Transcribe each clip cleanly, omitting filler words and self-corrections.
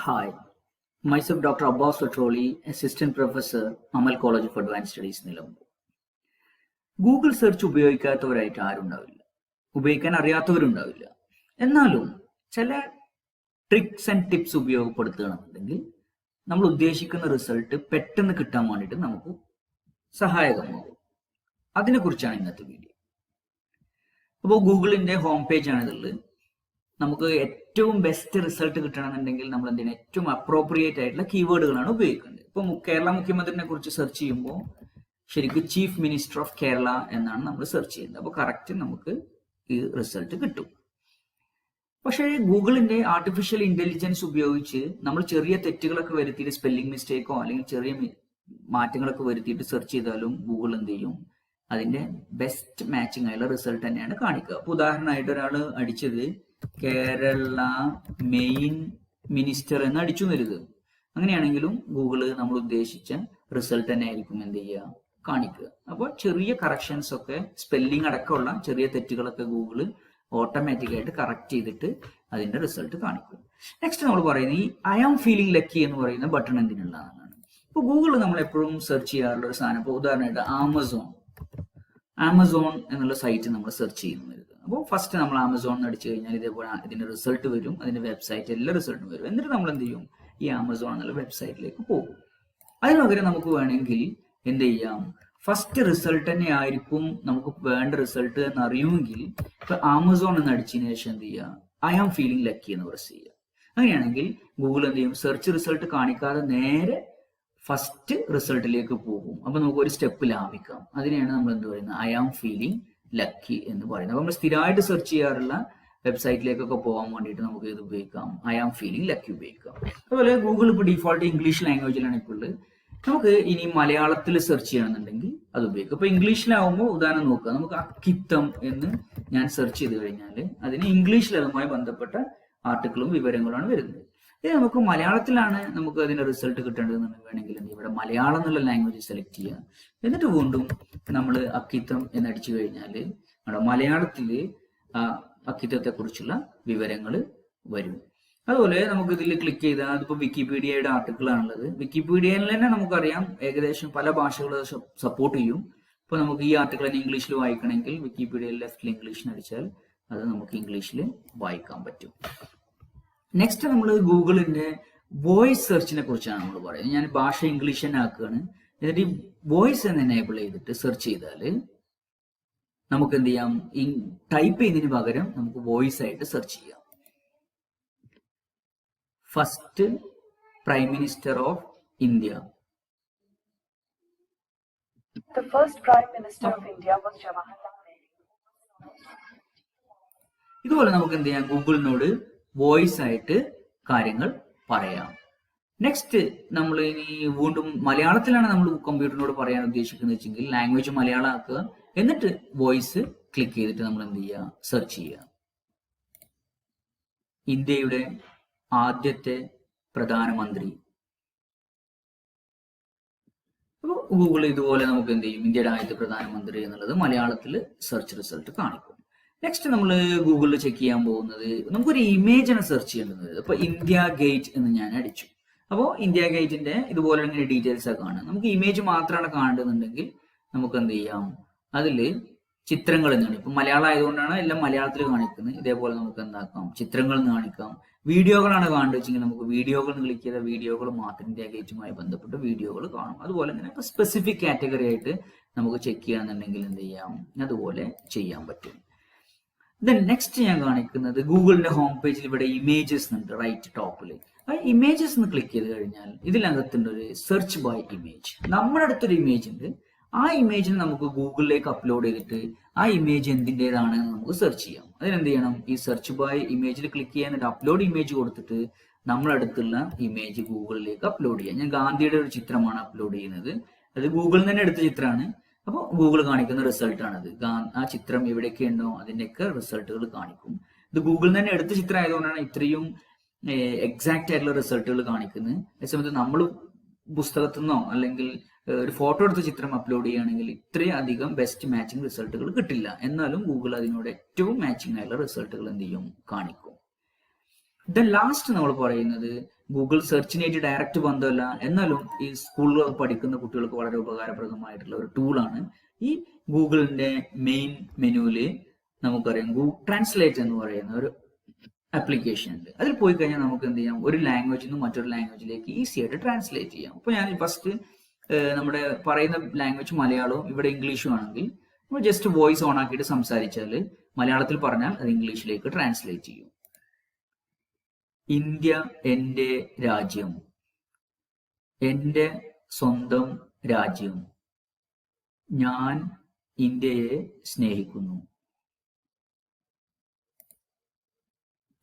Hi, myself Dr. Abbas Vattoli, Assistant Professor, Amal College of Advanced Studies Nilambur. Google search ഉപയോഗിക്കാത്തവരായിട്ട് ആരും ഉണ്ടാവില്ല, ഉപയോഗിക്കാൻ അറിയാത്തവരുണ്ടാവില്ല. എന്നാലും ചില ട്രിക്സ് ആൻഡ് ടിപ്സ് ഉപയോഗപ്പെടുത്തുകയാണെന്നുണ്ടെങ്കിൽ നമ്മൾ ഉദ്ദേശിക്കുന്ന റിസൾട്ട് പെട്ടെന്ന് കിട്ടാൻ വേണ്ടിയിട്ട് നമുക്ക് സഹായകമാകും. അതിനെക്കുറിച്ചാണ് ഇന്നത്തെ വീഡിയോ. അപ്പോൾ ഗൂഗിളിന്റെ ഹോം പേജ് ആണിതുള്ളത്. നമുക്ക് ഏറ്റവും ബെസ്റ്റ് റിസൾട്ട് കിട്ടണമെന്നുണ്ടെങ്കിൽ നമ്മൾ എന്തിനാ ഏറ്റവും അപ്രോപ്രിയേറ്റ് ആയിട്ടുള്ള കീവേഡുകളാണ് ഉപയോഗിക്കേണ്ടത്. ഇപ്പൊ കേരള മുഖ്യമന്ത്രിനെ കുറിച്ച് സെർച്ച് ചെയ്യുമ്പോൾ ശരിക്കും ചീഫ് മിനിസ്റ്റർ ഓഫ് കേരള എന്നാണ് നമ്മൾ സെർച്ച് ചെയ്യുന്നത്. അപ്പോൾ കറക്റ്റ് നമുക്ക് ഈ റിസൾട്ട് കിട്ടും. പക്ഷേ ഗൂഗിളിന്റെ ആർട്ടിഫിഷ്യൽ ഇന്റലിജൻസ് ഉപയോഗിച്ച് നമ്മൾ ചെറിയ തെറ്റുകളൊക്കെ വരുത്തിയിട്ട് സ്പെല്ലിംഗ് മിസ്റ്റേക്കോ അല്ലെങ്കിൽ ചെറിയ മാറ്റങ്ങളൊക്കെ വരുത്തിയിട്ട് സെർച്ച് ചെയ്താലും ഗൂഗിൾ എന്ത് ചെയ്യും, അതിന്റെ ബെസ്റ്റ് മാച്ചിങ് ആയുള്ള റിസൾട്ട് തന്നെയാണ് കാണിക്കുക. അപ്പൊ ഉദാഹരണമായിട്ട് ഒരാൾ അടിച്ചത് കേരള മെയിൻ മിനിസ്റ്റർ എന്ന് അടിച്ചു വരുത്. അങ്ങനെയാണെങ്കിലും ഗൂഗിള് നമ്മൾ ഉദ്ദേശിച്ച റിസൾട്ട് തന്നെ ആയിരിക്കും എന്ത് ചെയ്യുക, കാണിക്കുക. അപ്പോൾ ചെറിയ കറക്ഷൻസ് ഒക്കെ, സ്പെല്ലിംഗ് അടക്കമുള്ള ചെറിയ തെറ്റുകളൊക്കെ ഗൂഗിള് ഓട്ടോമാറ്റിക് ആയിട്ട് കറക്റ്റ് ചെയ്തിട്ട് അതിന്റെ റിസൾട്ട് കാണിക്കും. നെക്സ്റ്റ് നമ്മൾ പറയുന്നത് ഈ ഐ ആം ഫീലിംഗ് ലക്കി എന്ന് പറയുന്ന ബട്ടൺ എന്തിനുള്ളതാണ്. ഇപ്പൊ ഗൂഗിള് നമ്മൾ എപ്പോഴും സെർച്ച് ചെയ്യാറുള്ള ഒരു സാധനം. ഇപ്പോൾ ഉദാഹരണമായിട്ട് ആമസോൺ എന്നുള്ള സൈറ്റ് നമ്മൾ സെർച്ച് ചെയ്യുന്നത്. അപ്പോൾ ഫസ്റ്റ് നമ്മൾ ആമസോൺ അടിച്ചു കഴിഞ്ഞാൽ ഇതേപോലെ ഇതിന്റെ റിസൾട്ട് വരും, അതിന്റെ വെബ്സൈറ്റ് എല്ലാ റിസൾട്ടും വരും. എന്നിട്ട് നമ്മൾ എന്ത് ചെയ്യും, ഈ ആമസോൺ എന്നുള്ള വെബ്സൈറ്റിലേക്ക് പോകും. അതിന് പകരം നമുക്ക് വേണമെങ്കിൽ എന്ത് ചെയ്യാം, ഫസ്റ്റ് റിസൾട്ട് തന്നെ ആയിരിക്കും നമുക്ക് വേണ്ട റിസൾട്ട് എന്ന് അറിയുമെങ്കിൽ ഇപ്പൊ ആമസോൺ എന്ന് അടിച്ചതിന് ശേഷം എന്ത് ചെയ്യുക, ഐ ആം ഫീലിംഗ് ലക്കി എന്ന് പ്രസ് ചെയ്യുക. അങ്ങനെയാണെങ്കിൽ ഗൂഗിൾ എന്ത് ചെയ്യും, സെർച്ച് റിസൾട്ട് കാണിക്കാതെ നേരെ ഫസ്റ്റ് റിസൾട്ടിലേക്ക് പോകും. അപ്പൊ നമുക്ക് ഒരു സ്റ്റെപ്പ് ലാഭിക്കാം. അതിനെയാണ് നമ്മൾ എന്ത് പറയുന്നത്, ഐ ആം ഫീലിംഗ് ലക്കി എന്ന് പറയുന്നത്. അപ്പൊ നമ്മൾ സ്ഥിരമായിട്ട് സെർച്ച് ചെയ്യാറുള്ള വെബ്സൈറ്റിലേക്കൊക്കെ പോകാൻ വേണ്ടിയിട്ട് നമുക്ക് ഇത് ഉപയോഗിക്കാം, ഐ ആം ഫീലിംഗ് ലക്കി ഉപയോഗിക്കാം. അതുപോലെ ഗൂഗിൾ ഇപ്പോൾ ഡിഫോൾട്ട് ഇംഗ്ലീഷ് ലാംഗ്വേജിലാണ് ഇപ്പോൾ ഉള്ളത്. നമുക്ക് ഇനി മലയാളത്തിൽ സെർച്ച് ചെയ്യണമെന്നുണ്ടെങ്കിൽ അത് ഉപയോഗിക്കാം. ഇപ്പൊ ഇംഗ്ലീഷിലാവുമ്പോൾ ഉദാഹരണം നോക്കുക, നമുക്ക് അക്കിത്തം എന്ന് ഞാൻ സെർച്ച് ചെയ്ത് കഴിഞ്ഞാൽ അതിന് ഇംഗ്ലീഷിൽ അതുമായി ബന്ധപ്പെട്ട ആർട്ടിക്കിളും വിവരങ്ങളുമാണ് വരുന്നത്. ഇത് നമുക്ക് മലയാളത്തിലാണ് നമുക്ക് അതിന്റെ റിസൾട്ട് കിട്ടേണ്ടതെന്ന് വേണമെങ്കിൽ ഇവിടെ മലയാളം എന്നുള്ള ലാംഗ്വേജ് സെലക്ട് ചെയ്യുക. എന്നിട്ട് വീണ്ടും നമ്മൾ അക്കിത്തം എന്നടിച്ചു കഴിഞ്ഞാൽ നമ്മുടെ മലയാളത്തില് അക്കിത്തത്തെ കുറിച്ചുള്ള വിവരങ്ങൾ വരും. അതുപോലെ നമുക്ക് ഇതിൽ ക്ലിക്ക് ചെയ്താൽ അതിപ്പോ വിക്കിപീഡിയയുടെ ആർട്ടിക്കിൾ ആണുള്ളത്. വിക്കിപീഡിയയിൽ തന്നെ നമുക്കറിയാം ഏകദേശം പല ഭാഷകൾ സപ്പോർട്ട് ചെയ്യും. ഇപ്പൊ നമുക്ക് ഈ ആർട്ടിക്കിൾ തന്നെ ഇംഗ്ലീഷിൽ വായിക്കണമെങ്കിൽ വിക്കിപീഡിയയിൽ ലെഫ്റ്റിൽ ഇംഗ്ലീഷിൽ അടിച്ചാൽ അത് നമുക്ക് ഇംഗ്ലീഷിൽ വായിക്കാൻ പറ്റും. നെക്സ്റ്റ് നമ്മൾ ഗൂഗിളിന്റെ വോയിസ് സെർച്ചിനെ കുറിച്ചാണ് നമ്മൾ പറയുന്നത്. ഞാൻ ഭാഷ ഇംഗ്ലീഷ് തന്നെ ആക്കുകയാണ്. എന്നിട്ട് ഈ വോയിസ് എന്ന് എനേബിൾ ചെയ്തിട്ട് സെർച്ച് ചെയ്താൽ നമുക്ക് എന്ത് ചെയ്യാം, ഈ ടൈപ്പ് ചെയ്യുന്നതിന് പകരം നമുക്ക് വോയിസ് ആയിട്ട് സെർച്ച് ചെയ്യാം. First prime minister of India. The first Prime Minister of India was Jawaharlal Nehru. ഇതുപോലെ നമുക്ക് എന്ത് ചെയ്യാം, ഗൂഗിളിനോട് വോയിസ് ആയിട്ട് കാര്യങ്ങൾ പറയാം. നെക്സ്റ്റ് നമ്മൾ ഇനി വീണ്ടും മലയാളത്തിലാണ് നമ്മൾ കമ്പ്യൂട്ടറിനോട് പറയാൻ ഉദ്ദേശിക്കുന്നത് വെച്ചെങ്കിൽ ലാംഗ്വേജ് മലയാളം ആക്കുക. എന്നിട്ട് വോയിസ് ക്ലിക്ക് ചെയ്തിട്ട് നമ്മൾ എന്ത് ചെയ്യുക, സെർച്ച് ചെയ്യുക. ഇന്ത്യയുടെ ആദ്യത്തെ പ്രധാനമന്ത്രി. അപ്പോൾ ഗൂഗിൾ ഇതുപോലെ നമുക്ക് എന്ത് ചെയ്യും, ഇന്ത്യയുടെ ആദ്യത്തെ പ്രധാനമന്ത്രി എന്നുള്ളത് മലയാളത്തിൽ സെർച്ച് റിസൾട്ട് കാണിക്കും. നെക്സ്റ്റ് നമ്മൾ ഗൂഗിളിൽ ചെക്ക് ചെയ്യാൻ പോകുന്നത് നമുക്കൊരു ഇമേജാണ് സെർച്ച് ചെയ്യേണ്ടത്. അപ്പൊ ഇന്ത്യ ഗേറ്റ് എന്ന് ഞാൻ അടിച്ചു. അപ്പോൾ ഇന്ത്യ ഗേറ്റിന്റെ ഇതുപോലെ ഇങ്ങനെ ഡീറ്റെയിൽസ് ഒക്കെ കാണാം. നമുക്ക് ഇമേജ് മാത്രമാണ് കാണേണ്ടതെന്നുണ്ടെങ്കിൽ നമുക്ക് എന്ത് ചെയ്യാം, അതിൽ ചിത്രങ്ങൾ എന്നാണ്. ഇപ്പൊ മലയാളം ആയതുകൊണ്ടാണ് എല്ലാം മലയാളത്തിൽ കാണിക്കുന്നത്. ഇതേപോലെ നമുക്ക് എന്താക്കാം, ചിത്രങ്ങൾ എന്ന് കാണിക്കാം. വീഡിയോകളാണ് കാണേണ്ടത് വെച്ചെങ്കിൽ നമുക്ക് വീഡിയോകൾ ക്ലിക്ക് ചെയ്ത വീഡിയോകൾ മാത്രം ഇന്ത്യ ഗേറ്റുമായി ബന്ധപ്പെട്ട് വീഡിയോകൾ കാണും. അതുപോലെ തന്നെ ഇപ്പൊ സ്പെസിഫിക് കാറ്റഗറി ആയിട്ട് നമുക്ക് ചെക്ക് ചെയ്യാന്നുണ്ടെങ്കിൽ എന്ത് ചെയ്യാം, അതുപോലെ ചെയ്യാൻ പറ്റും. ദെൻ നെക്സ്റ്റ് ഞാൻ കാണിക്കുന്നത് ഗൂഗിളിന്റെ ഹോം പേജിൽ ഇവിടെ ഇമേജസ് ഉണ്ട് റൈറ്റ് ടോപ്പിൽ. ആ ഇമേജസ് എന്ന് ക്ലിക്ക് ചെയ്ത് കഴിഞ്ഞാൽ ഇതിനകത്തുണ്ട് ഒരു സെർച്ച് ബൈ ഇമേജ്. നമ്മുടെ അടുത്തൊരു ഇമേജ് ഉണ്ട്. ആ ഇമേജിന് നമുക്ക് ഗൂഗിളിലേക്ക് അപ്ലോഡ് ചെയ്തിട്ട് ആ ഇമേജ് എന്തിൻ്റെതാണ് നമുക്ക് സെർച്ച് ചെയ്യാം. അതിനെന്ത് ചെയ്യണം, ഈ സെർച്ച് ബൈ ഇമേജിൽ ക്ലിക്ക് ചെയ്യാൻ അപ്ലോഡ് ഇമേജ് കൊടുത്തിട്ട് നമ്മുടെ അടുത്തുള്ള ഇമേജ് ഗൂഗിളിലേക്ക് അപ്ലോഡ് ചെയ്യാം. ഞാൻ ഗാന്ധിയുടെ ഒരു ചിത്രമാണ് അപ്ലോഡ് ചെയ്യുന്നത്. അത് ഗൂഗിളിൽ തന്നെ എടുത്ത ചിത്രമാണ്. അപ്പോൾ ഗൂഗിൾ കാണിക്കുന്ന റിസൾട്ടാണത്. ആ ചിത്രം എവിടെയൊക്കെ ഉണ്ടോ അതിൻ്റെയൊക്കെ റിസൾട്ടുകൾ കാണിക്കും. ഇത് ഗൂഗിളിൽ തന്നെ എടുത്ത ചിത്രം ആയതുകൊണ്ടാണ് ഇത്രയും എക്സാക്റ്റ് ആയിട്ടുള്ള റിസൾട്ടുകൾ കാണിക്കുന്നത്. അതേസമയത്ത് നമ്മൾ പുസ്തകത്തിൽ നിന്നോ അല്ലെങ്കിൽ ഒരു ഫോട്ടോ എടുത്ത ചിത്രം അപ്ലോഡ് ചെയ്യുകയാണെങ്കിൽ ഇത്രയും അധികം ബെസ്റ്റ് മാച്ചിങ് റിസൾട്ടുകൾ കിട്ടില്ല. എന്നാലും ഗൂഗിൾ അതിനോട് ഏറ്റവും മാച്ചിങ് ആയിട്ടുള്ള റിസൾട്ടുകൾ എന്ത് ചെയ്യും, കാണിക്കും. ദെൻ ലാസ്റ്റ് നമ്മൾ പറയുന്നത് ഗൂഗിൾ സെർച്ചിനായിട്ട് ഡയറക്റ്റ് ബന്ധമല്ല, എന്നാലും ഈ സ്കൂളിൽ പഠിക്കുന്ന കുട്ടികൾക്ക് വളരെ ഉപകാരപ്രദമായിട്ടുള്ള ഒരു ടൂളാണ് ഈ ഗൂഗിളിന്റെ മെയിൻ മെനുവില് നമുക്കറിയാം ട്രാൻസ്ലേറ്റ് എന്ന് പറയുന്ന ഒരു ആപ്ലിക്കേഷൻ ഉണ്ട്. അതിൽ പോയി കഴിഞ്ഞാൽ നമുക്ക് എന്ത് ചെയ്യാം, ഒരു ലാംഗ്വേജിൽ നിന്ന് മറ്റൊരു ലാംഗ്വേജിലേക്ക് ഈസി ആയിട്ട് ട്രാൻസ്ലേറ്റ് ചെയ്യാം. അപ്പൊ ഞാൻ ഫസ്റ്റ് നമ്മുടെ പറയുന്ന ലാംഗ്വേജ് മലയാളവും ഇവിടെ ഇംഗ്ലീഷും ആണെങ്കിൽ നമ്മൾ ജസ്റ്റ് വോയിസ് ഓൺ ആക്കിയിട്ട് സംസാരിച്ചാൽ മലയാളത്തിൽ പറഞ്ഞാൽ അത് ഇംഗ്ലീഷിലേക്ക് ട്രാൻസ്ലേറ്റ് ചെയ്യും. ഇന്ത്യ എൻ്റെ രാജ്യം, എൻ്റെ സ്വന്തം രാജ്യം, ഞാൻ ഇന്ത്യയെ സ്നേഹിക്കുന്നു.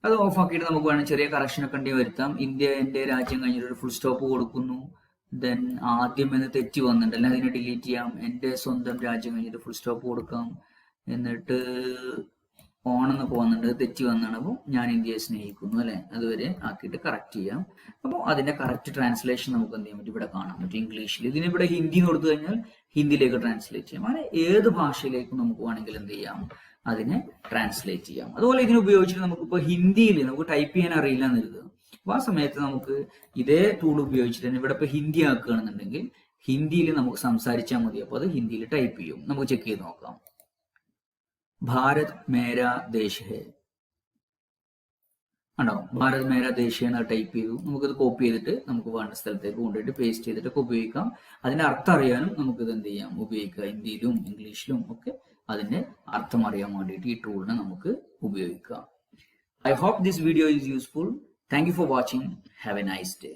അത് ഓഫ് ആക്കിയിട്ട് നമുക്ക് വേണം ചെറിയ കറക്ഷൻ ഒക്കെ ഉണ്ടെങ്കിൽ വരുത്താം. ഇന്ത്യ എൻ്റെ രാജ്യം കഴിഞ്ഞിട്ട് ഒരു ഫുൾ സ്റ്റോപ്പ് കൊടുക്കുന്നു. ദെൻ ആദ്യം എന്ന് തെറ്റി വന്നിട്ടുണ്ട്, അല്ല അതിനെ ഡിലീറ്റ് ചെയ്യാം. എൻ്റെ സ്വന്തം രാജ്യം കഴിഞ്ഞിട്ട് ഫുൾ സ്റ്റോപ്പ് കൊടുക്കാം. എന്നിട്ട് ഓണെന്നൊക്കെ വന്നിട്ടുണ്ട്, തെറ്റി വന്നാണ്. അപ്പോൾ ഞാൻ ഇന്ത്യയെ സ്നേഹിക്കുന്നു അല്ലെ, അതുവരെ ആക്കിയിട്ട് കറക്റ്റ് ചെയ്യാം. അപ്പോൾ അതിന്റെ കറക്റ്റ് ട്രാൻസ്ലേഷൻ നമുക്ക് എന്ത് ചെയ്യാൻ പറ്റും, ഇവിടെ കാണാൻ പറ്റും ഇംഗ്ലീഷിൽ. ഇതിനിവിടെ ഹിന്ദി കൊടുത്തു കഴിഞ്ഞാൽ ഹിന്ദിയിലേക്ക് ട്രാൻസ്ലേറ്റ് ചെയ്യാം. അങ്ങനെ ഏത് ഭാഷയിലേക്കും നമുക്ക് വേണമെങ്കിൽ എന്ത് ചെയ്യാം, അതിനെ ട്രാൻസ്ലേറ്റ് ചെയ്യാം. അതുപോലെ ഇതിനെ ഉപയോഗിച്ചിട്ട് നമുക്കിപ്പോൾ ഹിന്ദിയിൽ നമുക്ക് ടൈപ്പ് ചെയ്യാൻ അറിയില്ല എന്ന് കരുതുക. അപ്പോൾ ആ സമയത്ത് നമുക്ക് ഇതേ ടൂൾ ഉപയോഗിച്ചിട്ട് തന്നെ ഇവിടെ ഇപ്പോൾ ഹിന്ദി ആക്കുകയാണെന്നുണ്ടെങ്കിൽ ഹിന്ദിയിൽ നമുക്ക് സംസാരിച്ചാൽ മതി. അപ്പോൾ അത് ഹിന്ദിയിൽ ടൈപ്പ് ചെയ്യും. നമുക്ക് ചെക്ക് ചെയ്ത് നോക്കാം. ഭാരത് മേരാ ദേശ് ഹേ ആണോ, ഭാരത് മേരാ ദേശ് ഹേ എന്ന് ടൈപ്പ് ചെയ്തു. നമുക്കത് കോപ്പി ചെയ്തിട്ട് നമുക്ക് വേണ്ട സ്ഥലത്തേക്ക് കൊണ്ടുപോയിട്ട് പേസ്റ്റ് ചെയ്തിട്ടൊക്കെ ഉപയോഗിക്കാം. അതിന്റെ അർത്ഥം അറിയാനും നമുക്കിത് എന്ത് ചെയ്യാം, ഉപയോഗിക്കാം. ഹിന്ദിയിലും ഇംഗ്ലീഷിലും ഒക്കെ അതിന്റെ അർത്ഥം അറിയാൻ വേണ്ടിയിട്ട് ഈ ടൂളിനെ നമുക്ക് ഉപയോഗിക്കാം. I hope this video is useful. Thank you for watching. Have a nice day.